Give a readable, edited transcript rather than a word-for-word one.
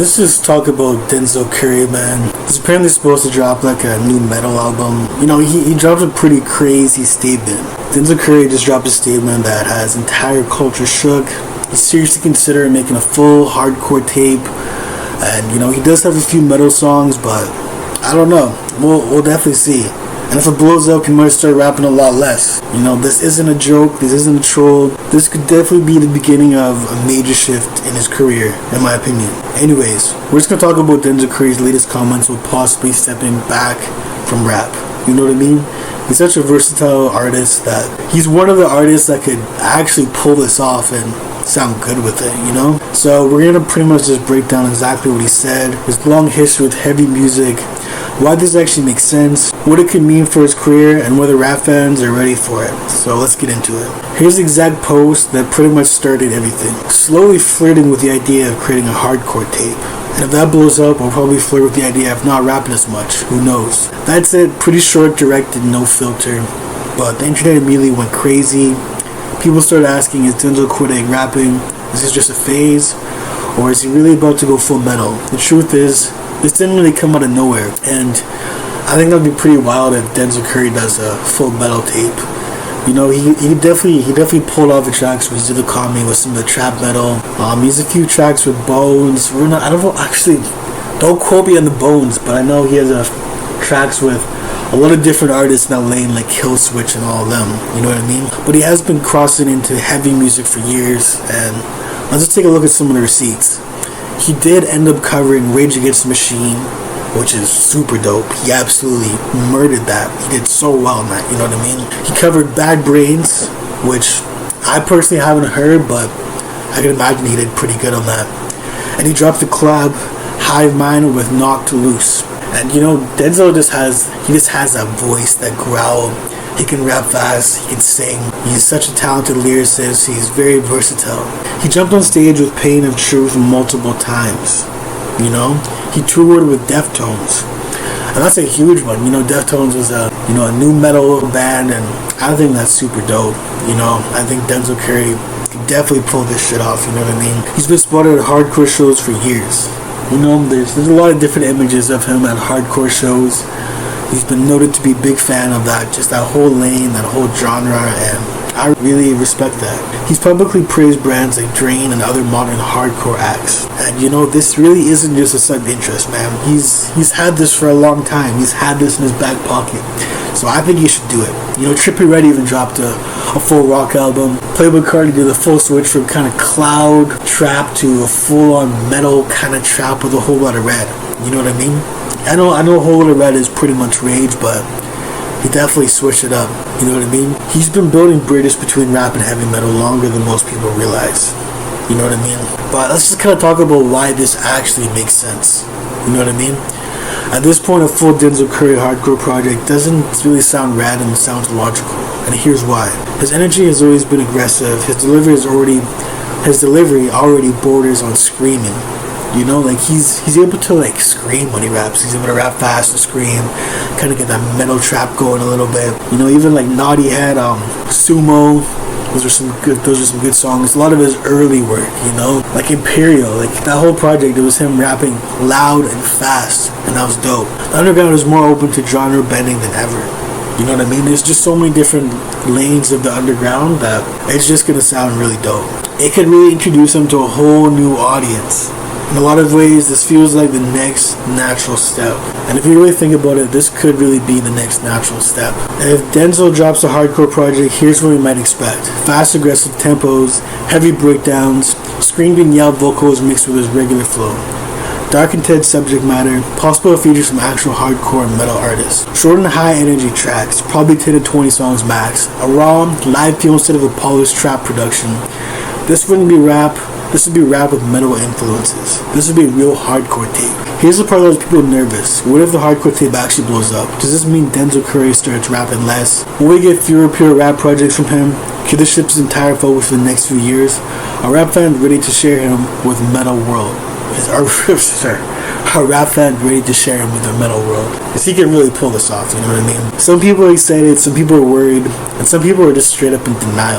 Let's just talk about Denzel Curry, man. He's apparently supposed to drop like a new metal album. He dropped a pretty crazy statement. Denzel Curry just dropped a statement that has entire culture shook. He's seriously considering making a full hardcore tape. And, he does have a few metal songs, but I don't know. We'll definitely see. And if it blows up, he might start rapping a lot less. This isn't a joke. This isn't a troll. This could definitely be the beginning of a major shift in his career, in my opinion. Anyways, we're just going to talk about Denzel Curry's latest comments with possibly stepping back from rap. You know what I mean? He's such a versatile artist that he's one of the artists that could actually pull this off and sound good with it, So we're going to pretty much just break down exactly what he said, his long history with heavy music, why this actually makes sense, what it could mean for his career, and whether rap fans are ready for it. So let's get into it. Here's the exact post that pretty much started everything. Slowly flirting with the idea of creating a hardcore tape. And if that blows up, I'll probably flirt with the idea of not rapping as much. Who knows? That's it. Pretty short, directed, no filter. But the internet immediately went crazy. People started asking, is Denzel quitting rapping? Is this just a phase? Or is he really about to go full metal? The truth is, this didn't really come out of nowhere. And I think that would be pretty wild if Denzel Curry does a full metal tape. He definitely pulled off the tracks with Zilla Caught Me with some of the trap metal. He has a few tracks with Bones. I don't know, actually, don't quote me on the Bones, but I know he has tracks with a lot of different artists in that lane, like Kill Switch and all of them, you know what I mean? But he has been crossing into heavy music for years, and let's just take a look at some of the receipts. He did end up covering Rage Against the Machine, which is super dope. He absolutely murdered that. He did so well in that, you know what I mean? He covered Bad Brains, which I personally haven't heard, but I can imagine he did pretty good on that. And he dropped the collab Hive Mind with Knocked Loose. And Denzel just has that voice, that growl. He can rap fast, he can sing. He's such a talented lyricist. He's very versatile. He jumped on stage with Pain of Truth multiple times. He toured with Deftones. And that's a huge one. Deftones was a new metal band, and I think that's super dope. I think Denzel Curry can definitely pull this shit off, you know what I mean? He's been spotted at hardcore shows for years. There's a lot of different images of him at hardcore shows. He's been noted to be a big fan of that whole lane, that whole genre, and I really respect that. He's publicly praised brands like Drain and other modern hardcore acts. And this really isn't just a sudden interest, man. He's had this for a long time. He's had this in his back pocket. So I think he should do it. Trippie Redd even dropped a full rock album. Playboi Carti did a full switch from kind of cloud trap to a full-on metal kind of trap with a whole lot of red. You know what I mean? I know a whole lot of red is pretty much rage, but he definitely switched it up. You know what I mean? He's been building bridges between rap and heavy metal longer than most people realize. You know what I mean? But let's just kind of talk about why this actually makes sense. You know what I mean? At this point, a full Denzel Curry hardcore project doesn't really sound random, it sounds logical. And here's why. His energy has always been aggressive. His delivery already borders on screaming. He's able to scream when he raps. He's able to rap fast and scream, kind of get that metal trap going a little bit. Even like Naughty Head, Sumo. Those are some good songs. A lot of his early work, like Imperial, that whole project. It was him rapping loud and fast, and that was dope. The underground is more open to genre bending than ever. You know what I mean? There's just so many different lanes of the underground that it's just gonna sound really dope. It could really introduce him to a whole new audience. In a lot of ways, this feels like the next natural step. And if you really think about it, this could really be the next natural step. And if Denzel drops a hardcore project, here's what we might expect. Fast, aggressive tempos, heavy breakdowns, screamed and yelled vocals mixed with his regular flow. Dark and intense subject matter, possible to feature some actual hardcore and metal artists. Short and high energy tracks, probably 10 to 20 songs max. A raw, live feel instead of a polished trap production. This would be rap with metal influences. This would be a real hardcore tape. Here's the part that has people nervous. What if the hardcore tape actually blows up? Does this mean Denzel Curry starts rapping less? Will we get fewer pure rap projects from him? Could this shift his entire focus for the next few years? Are rap fans ready to share him with Metal World? Are rap fans ready to share him with the metal world? Because he can really pull this off, you know what I mean? Some people are excited, some people are worried, and some people are just straight up in denial.